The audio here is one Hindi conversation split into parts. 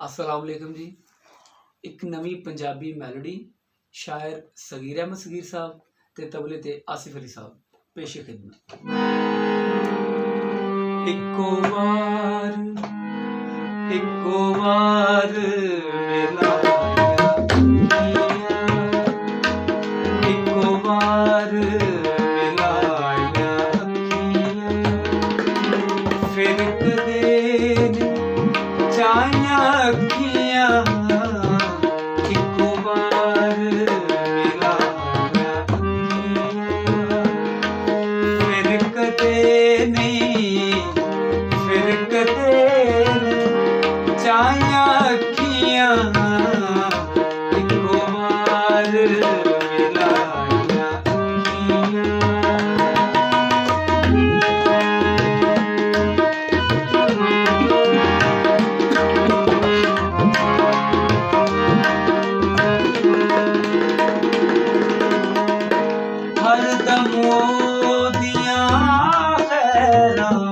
अस्सलाम वालेकुम जी। एक नवी पंजाबी मैलोडी शायर सगीर अहमद सगीर साहब ते तबले ते आसिफ अली साहब पेशे खिदमत। इक्को वार मिलाया इक्को वार मिलाया फिर कदे चाया अखियां इक्को बार मिलाया फिर कदे नहीं फिर कदे चाया अखियां इक्को बार मिलाया हरदम ओदियां खैरां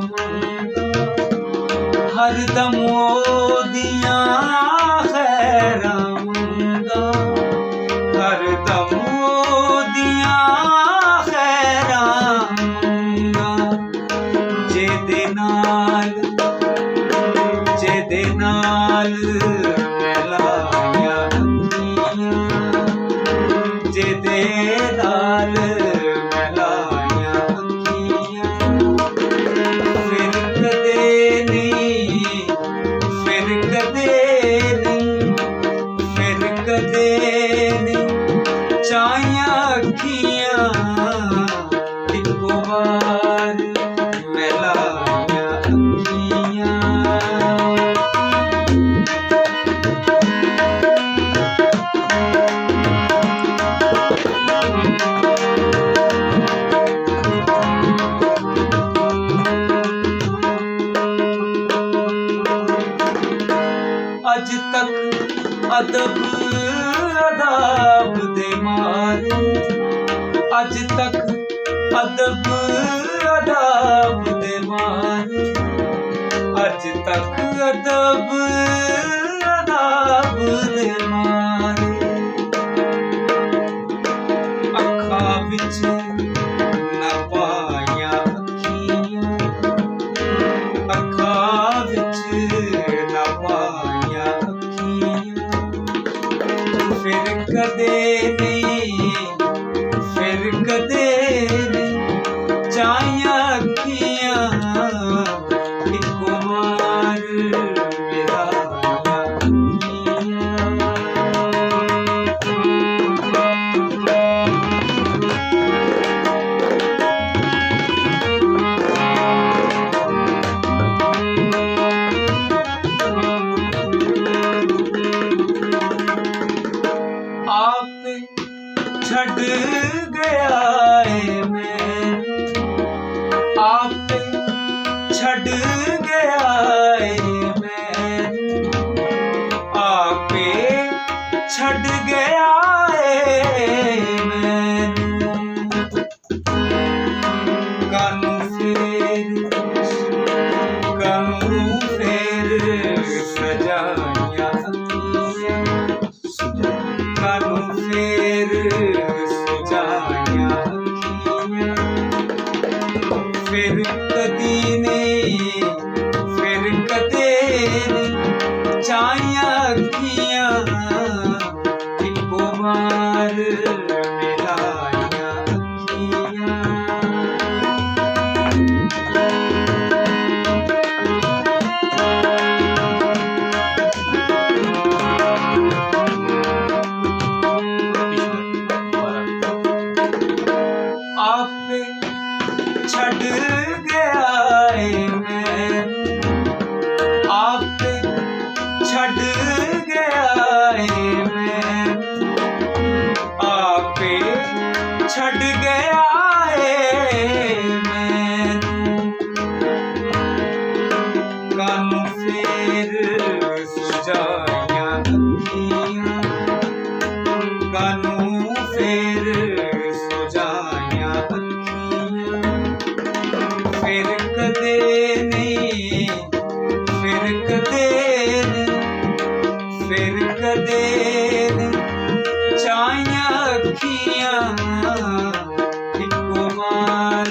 हरदम ओदियां खैरां हरदम ओदियां खैरां जेदे नाल मिलाया जेदे नाल मिलाया फिर कदे नहीं फिर कदे नहीं फिर कदे नहीं चाया अखियां इक्को बार मिलाया अखियां अज तक अदब अदाब दे मारे अज तक अदब अदाब दे मारे अज तक अदब अदाब दे मारे अखां विच ना पाया अखियां अखां विच ना पाया फिर कदे नहीं फिर कदे नहीं चाया अखियां इक्को बार मिलाया आप छड़ गया है मैं आप छड़ गया है मैं आप छड़ गया है मैं कानू फेर सजाया कानू फेर सजाया फिर कदी नहीं फिर कदे नहीं चाया अखियां इक्को बार मिलाया अखियां आप छड़ गया है मैं आप छड़ गया है मैं आप छड़ गया है मैं कानू फेर सजाया अखियां कानू फेर सजाया फिर कदे नहीं फिर कदे नहीं कदे ने चाइया अखियां इको मार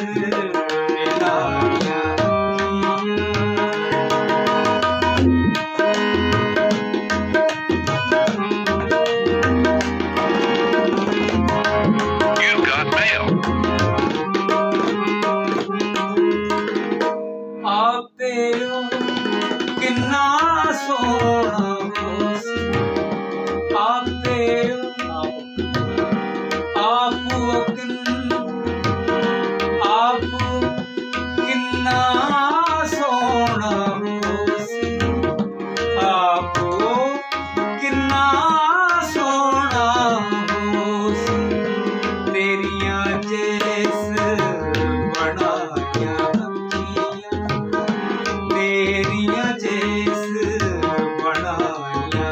मिलाइया आपे किन्ना सोना आपे आप किन्ना सोना आप किन्ना सोना तेरिया जैस बनाया तेरिया जैस बनाया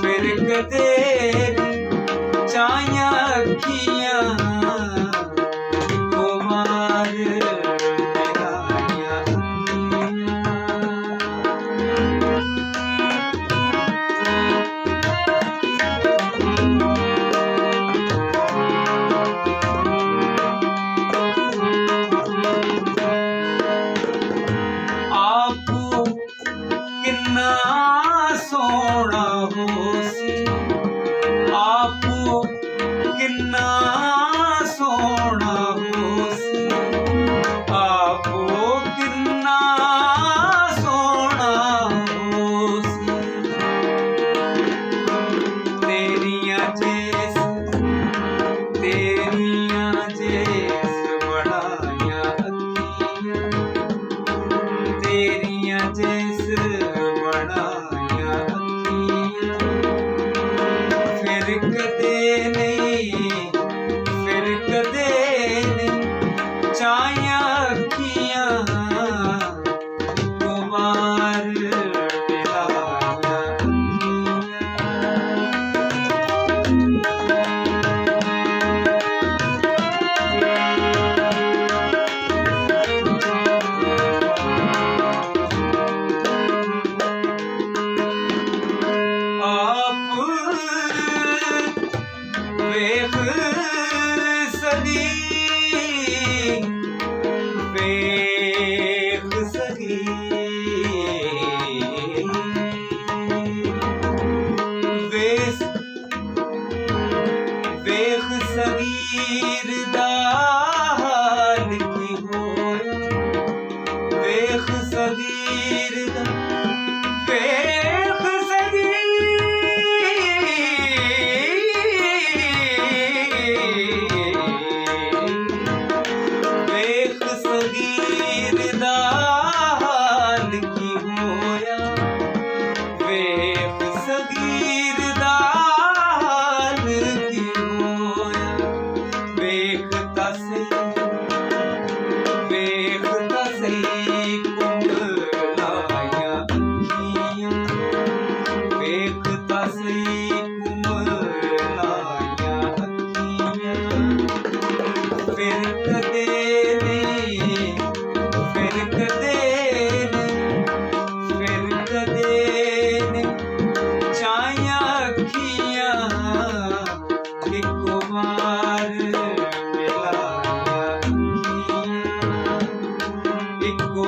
फिर कदे चाइया अखियां इको मार मिलाइया आप किन्ना सोना होसी आप किन्ना सोना होसी आप किन्ना सोना होसी तेरिया जैस बनाया अखियां तेरिया जैस बनाया अखियां फिर कदे चाइया अखियां इको मार मिलाइया आप वेख सगी वेख सगीर दा हाल की होया वेख सगीर दा वेख सगीर दा हाल की होया वेख सगीर दा हाल की होया वेखता सही कुंडलाया अखियां वेखता सही कुंडलाया अखियां फिर कदे चाइया अखियां इको मार मिलाइया इको